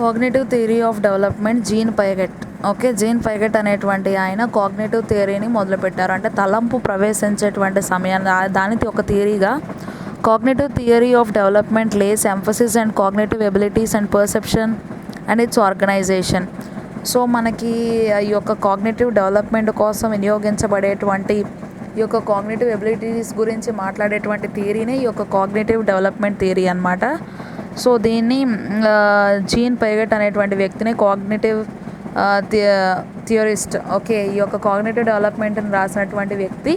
Cognitive theory of development Jean Piaget. Okay, Jean Piaget అనేటువంటి ఆయన cognitive థియరీని మొదలుపెట్టారు. అంటే తలంపు ప్రవేశించేటువంటి సమయాన్ని దానికి ఒక థియరీగా cognitive theory of development lays emphasis and cognitive abilities and perception and its organisation. So మనకి ఈ యొక్క కాగ్నిటివ్ డెవలప్మెంట్ కోసం వినియోగించబడేటువంటి ఈ యొక్క కాగ్నిటివ్ ఎబిలిటీస్ గురించి మాట్లాడేటువంటి థియరీనే ఈ యొక్క కాగ్నిటివ్ డెవలప్మెంట్ థియరీ అనమాట. సో దీన్ని జీన్ పైగెట్ అనేటువంటి వ్యక్తిని కాగ్నిటివ్ థియరిస్ట్. ఓకే, ఈ యొక్క కాగ్నిటివ్ డెవలప్మెంట్ని రాసినటువంటి వ్యక్తి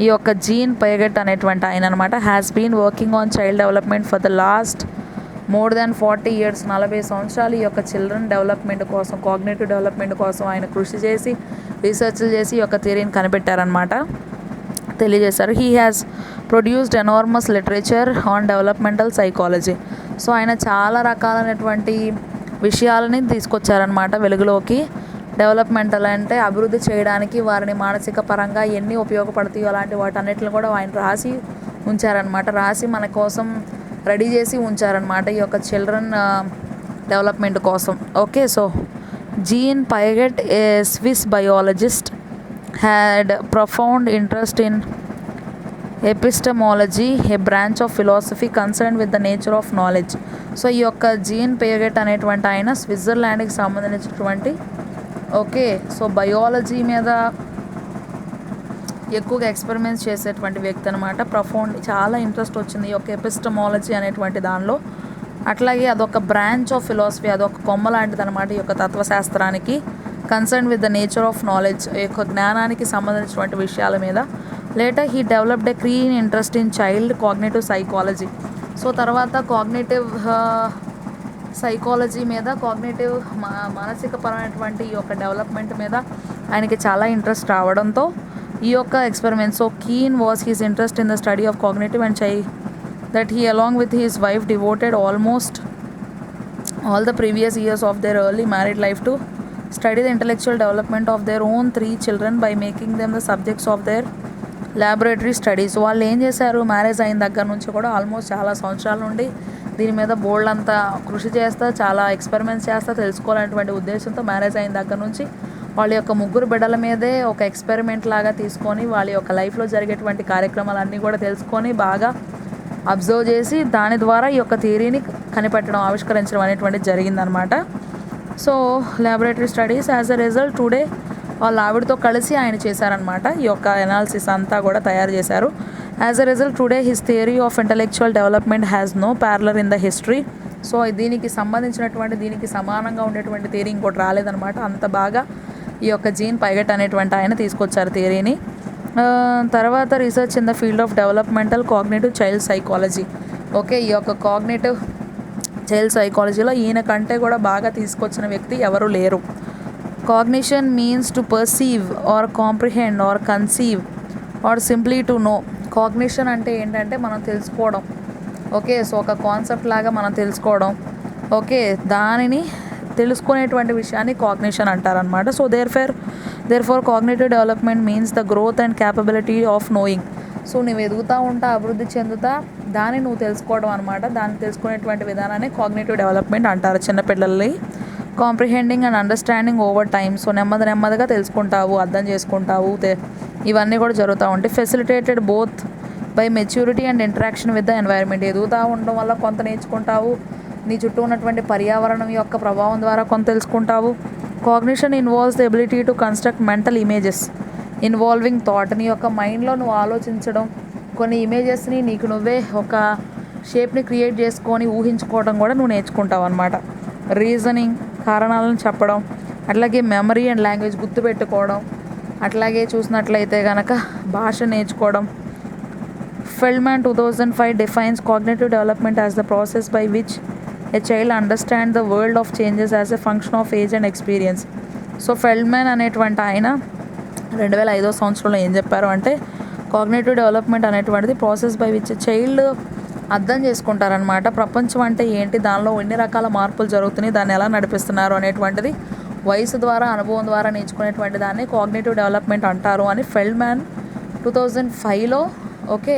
ఈ యొక్క జీన్ పైగెట్ అనేటువంటి ఆయన అనమాట. Has been working on child development for the last more than 40 years, 40 సంవత్సరాలు ఈ యొక్క చిల్డ్రన్ డెవలప్మెంట్ కోసం, కాగ్నిటివ్ డెవలప్మెంట్ కోసం ఆయన కృషి చేసి రీసెర్చ్లు చేసి ఈ యొక్క థియరీని కనిపెట్టారనమాట, తెలియజేశారు. He has produced enormous literature on developmental psychology. So ఆయన చాలా రకాలైనటువంటి విషయాలని తీసుకొచ్చారనమాట వెలుగులోకి. డెవలప్మెంటల్ అంటే అభివృద్ధి చేయడానికి వారిని మానసిక పరంగా ఎన్ని ఉపయోగపడతాయో అలాంటి వాటన్నిటిని కూడా ఆయన రాసి ఉంచారనమాట. రాసి మన కోసం రెడీ చేసి ఉంచారనమాట ఈ యొక్క చిల్డ్రన్ డెవలప్మెంట్ కోసం. Okay, so Jean Piaget, a Swiss biologist, had profound interest in epistemology, a branch of philosophy concerned with the nature of knowledge. So ఈ యొక్క జీన్ పైగెట్ అనేటువంటి ఆయన స్విట్జర్లాండ్కి సంబంధించినటువంటి ఓకే సో బయాలజీ మీద ఎక్కువగా ఎక్స్పెరిమెంట్స్ చేసేటువంటి వ్యక్తి అనమాట. ప్రొఫౌండ్, చాలా ఇంట్రెస్ట్ వచ్చింది ఈ యొక్క ఎపిస్టమాలజీ అనేటువంటి దానిలో. అట్లాగే అదొక బ్రాంచ్ ఆఫ్ ఫిలాసఫీ, అదొక కొమ్మ లాంటిది అనమాట ఈ యొక్క తత్వశాస్త్రానికి. Concern with the nature of knowledge, ఈ యొక్క జ్ఞానానికి సంబంధించినటువంటి విషయాల మీద. Later he developed a keen interest in child cognitive psychology. So తర్వాత కాగ్నిటివ్ సైకాలజీ మీద, కాగ్నిటివ్ మానసిక పరమైనటువంటి ఈ యొక్క డెవలప్మెంట్ మీద ఆయనకి చాలా ఇంట్రెస్ట్ రావడంతో ఈ యొక్క experiment. So keen was he's interest in the study of cognitive and that he along with his wife devoted almost all the previous years of their early married life to study the intellectual development of their own 3 children by making them the subjects of their laboratory studies. వాళ్ళు ఏం చేశారు, marriage అయిన దగ్గర నుంచి కూడా almost చాలా సంవత్సరాల నుండి దీని మీద బోల్డ్ అంతా కృషి చేస్తా, చాలా ఎక్స్పెరిమెంట్స్ చేస్తా, తెలుసుకోవాలనేటువంటి ఉద్దేశంతో మ్యారేజ్ అయిన దగ్గర నుంచి వాళ్ళ యొక్క 3 బిడ్డల మీదే ఒక ఎక్స్పెరిమెంట్ లాగా తీసుకొని వాళ్ళ యొక్క లైఫ్లో జరిగేటువంటి కార్యక్రమాలన్నీ కూడా తెలుసుకొని బాగా అబ్జర్వ్ చేసి దాని ద్వారా ఈ యొక్క థియరీని కనిపెట్టడం, ఆవిష్కరించడం అనేటువంటిది జరిగిందనమాట. So laboratory studies as a result today వాళ్ళ ఆవిడతో కలిసి ఆయన చేశారనమాట. ఈ యొక్క ఎనాలిసిస్ అంతా కూడా తయారు చేశారు. As a result today his theory of intellectual development has no parallel in the history. So దీనికి సంబంధించినటువంటి, దీనికి సమానంగా ఉండేటువంటి థియరీ ఇంకోటి రాలేదనమాట. అంత బాగా ఈ యొక్క జీన్ పైగెట్ అనేటువంటి ఆయన తీసుకొచ్చారు థియరీని. తర్వాత research in the field of developmental cognitive child psychology. Okay, ఈ యొక్క కాగ్నిటివ్ చైల్డ్ సైకాలజీలో ఈయన కంటే కూడా బాగా తీసుకొచ్చిన వ్యక్తి ఎవరు లేరు. Cognition means to perceive or comprehend or conceive or simply to know. Cognition అంటే ఏంటంటే మనం తెలుసుకోవడం. ఓకే, సో ఒక కాన్సెప్ట్ లాగా మనం తెలుసుకోవడం. ఓకే, దానిని తెలుసుకునేటువంటి విషయాన్ని కాగ్నిషన్ అంటారనమాట. So therefore cognitive development means the growth and capability of knowing. So నువ్వు ఎదుగుతూ ఉంటా, అభివృద్ధి చెందుతా, దాన్ని నువ్వు తెలుసుకోవడం అనమాట. దాన్ని తెలుసుకునేటువంటి విధానాన్ని కాగ్నిటివ్ డెవలప్మెంట్ అంటారు చిన్నపిల్లల్ని. Comprehending and understanding over time. So నెమ్మదిగా తెలుసుకుంటావు, అర్థం చేసుకుంటావు, ఇవన్నీ కూడా జరుగుతూ ఉంటాయి. Facilitated both by maturity and interaction with the environment. ఎదుగుతూ ఉండడం వల్ల కొంత నేర్చుకుంటావు, నీ చుట్టూ ఉన్నటువంటి పర్యావరణం యొక్క ప్రభావం ద్వారా కొంత తెలుసుకుంటావు. Cognition involves the ability to construct mental images involving thought. నీ యొక్క మైండ్లో నువ్వు ఆలోచించడం, కొన్ని ఇమేజెస్ని నీకు నువ్వే ఒక షేప్ని క్రియేట్ చేసుకొని ఊహించుకోవడం కూడా నువ్వు నేర్చుకుంటావు అనమాట. రీజనింగ్, కారణాలను చెప్పడం, అట్లాగే మెమరీ అండ్ లాంగ్వేజ్ గుర్తుపెట్టుకోవడం, అట్లాగే చూసినట్లయితే కనుక భాష నేర్చుకోవడం. Feldman 2005 defines cognitive development as the process by which a child understands the world of changes as a function of age and experience. So Feldman అనేటువంటి ఆయన 2005 సంవత్సరంలో ఏం చెప్పారు అంటే, కాగ్నిటివ్ డెవలప్మెంట్ అనేటువంటిది ప్రాసెస్ బై విచ్ చైల్డ్ అర్థం చేసుకుంటారనమాట. ప్రపంచం అంటే ఏంటి, దానిలో ఎన్ని రకాల మార్పులు జరుగుతున్నాయి, దాన్ని ఎలా నడిపిస్తున్నారు అనేటువంటిది వయసు ద్వారా, అనుభవం ద్వారా నేర్చుకునేటువంటి దాన్ని కాగ్నిటివ్ డెవలప్మెంట్ అంటారు అని ఫెల్డ్మాన్ 2005లో ఓకే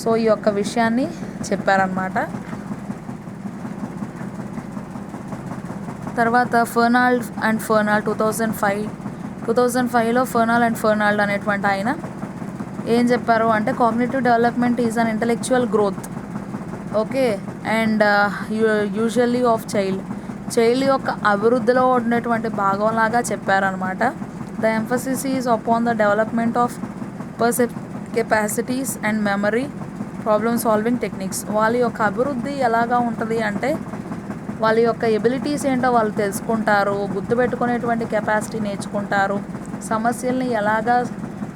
సో ఈ యొక్క విషయాన్ని చెప్పారనమాట. తర్వాత ఫెర్నాల్డ్ అండ్ ఫెర్నాల్డ్ 2005లో ఫెర్నాల్డ్ అండ్ ఫెర్నాల్డ్ అనేటువంటి ఆయన ఏం చెప్పారు అంటే cognitive development is an intellectual growth, okay, and usually of child యొక్క అభివృద్ధిలో ఉన్నటువంటి భాగంలాగా చెప్పారనమాట. The emphasis is upon the development of capacities and memory problem solving techniques. వాళ్ళ యొక్క అభివృద్ధి ఎలాగా ఉంటుంది అంటే వాళ్ళ యొక్క ఎబిలిటీస్ ఏంటో వాళ్ళు తెలుసుకుంటారు, గుర్తుపెట్టుకునేటువంటి కెపాసిటీ నేర్చుకుంటారు, సమస్యల్ని ఎలాగా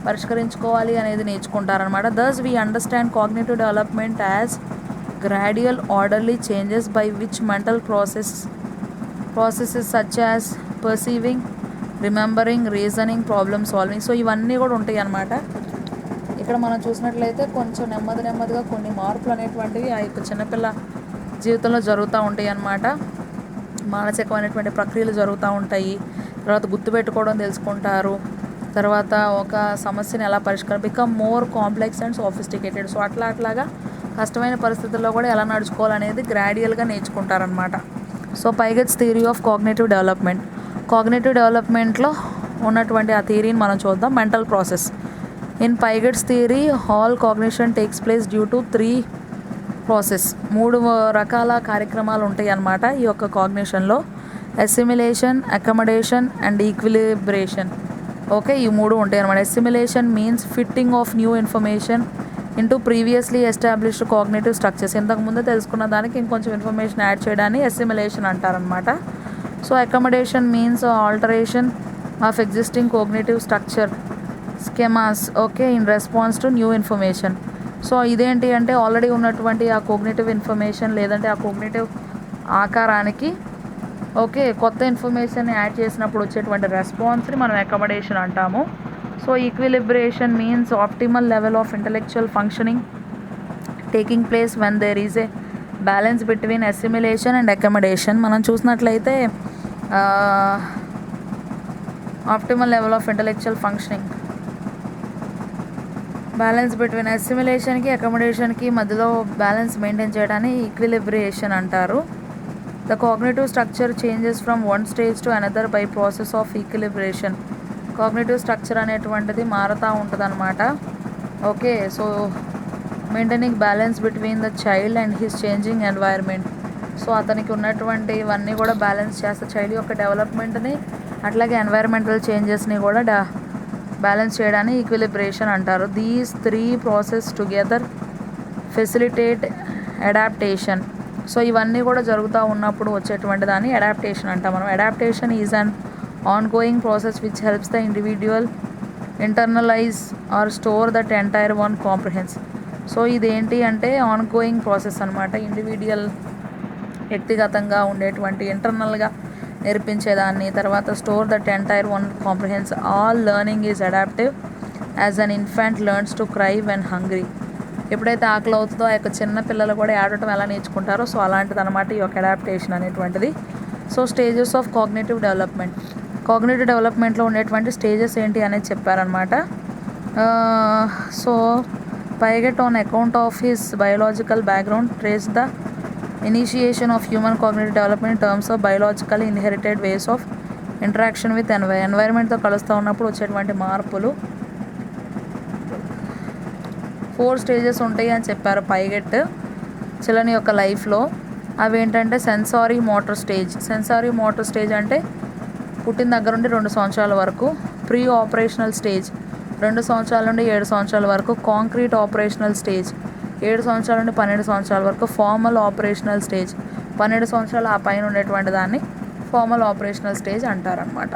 పరిష్కరించుకోవాలి అనేది నేర్చుకుంటారనమాట. Thus we understand cognitive development as gradual orderly changes by which mental processes such as perceiving, remembering, reasoning, problem solving. So ఇవన్నీ కూడా ఉంటాయి అన్నమాట. ఇక్కడ మనం చూసినట్లయితే కొంచెం నెమ్మదిగా కొన్ని మార్పులు అనేటువంటివి ఆ యొక్క చిన్నపిల్ల జీవితంలో జరుగుతూ ఉంటాయి అన్నమాట. మానసికమైనటువంటి ప్రక్రియలు జరుగుతూ ఉంటాయి. తర్వాత గుర్తుపెట్టుకోవడం తెలుసుకుంటారు. తర్వాత ఒక సమస్యను ఎలా become more complex and sophisticated. So అట్లాగా కష్టమైన పరిస్థితుల్లో కూడా ఎలా నడుచుకోవాలనేది గ్రాడ్యువల్గా నేర్చుకుంటారనమాట. So Piaget's theory of cognitive డెవలప్మెంట్లో ఉన్నటువంటి ఆ థియరీని మనం చూద్దాం. Mental process. In Piaget's theory all cognition takes place due to 3 process. 3 రకాల కార్యక్రమాలు ఉంటాయి అన్నమాట ఈ యొక్క కాగ్నిషన్లో. Assimilation, accommodation and equilibration. Okay, ఈ 3 ఉంటాయి అన్నమాట. Assimilation means fitting of new information into previously established cognitive structures. ఇంతకుముందు తెలుసుకున్న దానికి ఇంకొంచెం ఇన్ఫర్మేషన్ యాడ్ చేయడాన్ని అసిమిలేషన్ అంటారనమాట. So accommodation means alteration of existing cognitive structure schemas, okay, in response to new information. So ఇదేంటి అంటే ఆల్రెడీ ఉన్నటువంటి ఆ కాగ్నిటివ్ ఇన్ఫర్మేషన్ లేదంటే ఆ కాగ్నిటివ్ ఆకారానికి ఓకే కొత్త ఇన్ఫర్మేషన్ యాడ్ చేసినప్పుడు వచ్చేటువంటి రెస్పాన్స్ని మనం అకమడేషన్ అంటాము. So equilibration means optimal level of intellectual functioning taking place when there is a balance between assimilation and accommodation. మనం చూసినట్లయితే optimal level of intellectual functioning balance between అసిమిలేషన్కి అకమడేషన్కి మధ్యలో బ్యాలెన్స్ మెయింటైన్ చేయడాన్ని ఈక్విలిబ్రేషన్ అంటారు. The cognitive structure changes from one stage to another by process of equilibration. Cognitive structure అనేటువంటిది మారుతూ ఉంటుంది అనమాట. Okay, so maintaining balance between the child and his changing environment. So అతనికి ఉన్నటువంటి ఇవన్నీ కూడా బ్యాలెన్స్ చేస్తే చైల్డ్ యొక్క డెవలప్మెంట్ని అట్లాగే ఎన్వైర్మెంటల్ చేంజెస్ని కూడా బ్యాలెన్స్ చేయడాన్ని ఈక్విలిబ్రేషన్ అంటారు. These 3 process together facilitate adaptation. So ఇవన్నీ కూడా జరుగుతూ ఉన్నప్పుడు వచ్చేటువంటి దాన్ని అడాప్టేషన్ అంటాం మనం. Adaptation is an ongoing process which helps the individual internalise or store that entire one comprehends. So ఇదేంటి అంటే ఆన్ గోయింగ్ ప్రాసెస్ అనమాట. ఇండివిజువల్ వ్యక్తిగతంగా ఉండేటువంటి ఇంటర్నల్గా నేర్పించేదాన్ని. తర్వాత store that entire one comprehends. All learning is adaptive as an infant learns to cry when hungry. ఎప్పుడైతే ఆకలి అవుతుందో ఆ యొక్క చిన్న పిల్లలు కూడా ఏడవటం ఎలా నేర్చుకుంటారో సో అలాంటిది అనమాట ఈ యొక్క అడాప్టేషన్ అనేటువంటిది. సో స్టేజెస్ ఆఫ్ కాగ్నిటివ్ డెవలప్మెంట్లో ఉండేటువంటి స్టేజెస్ ఏంటి అనేది చెప్పారనమాట. So Piaget on account of his biological background trace the initiation of human cognitive development in terms of biological inherited ways of interaction with ఎన్వైర్న్మెంట్తో కలుస్తూ ఉన్నప్పుడు వచ్చేటువంటి మార్పులు. 4 స్టేజెస్ ఉంటాయి అని చెప్పారు పైగెట్ చిల్డ్రన్ యొక్క లైఫ్లో. అవి ఏంటంటే సెన్సారీ మోటార్ స్టేజ్ అంటే పుట్టిన దగ్గర నుండి 2 సంవత్సరాల వరకు. ప్రీ ఆపరేషనల్ స్టేజ్ 2 సంవత్సరాల నుండి 7 సంవత్సరాల వరకు. కాంక్రీట్ ఆపరేషనల్ స్టేజ్ 7 సంవత్సరాల నుండి 12 సంవత్సరాల వరకు. ఫార్మల్ ఆపరేషనల్ స్టేజ్ 12 సంవత్సరాలు ఆ పైన ఉండేటువంటి దాన్ని ఫార్మల్ ఆపరేషనల్ స్టేజ్ అంటారనమాట.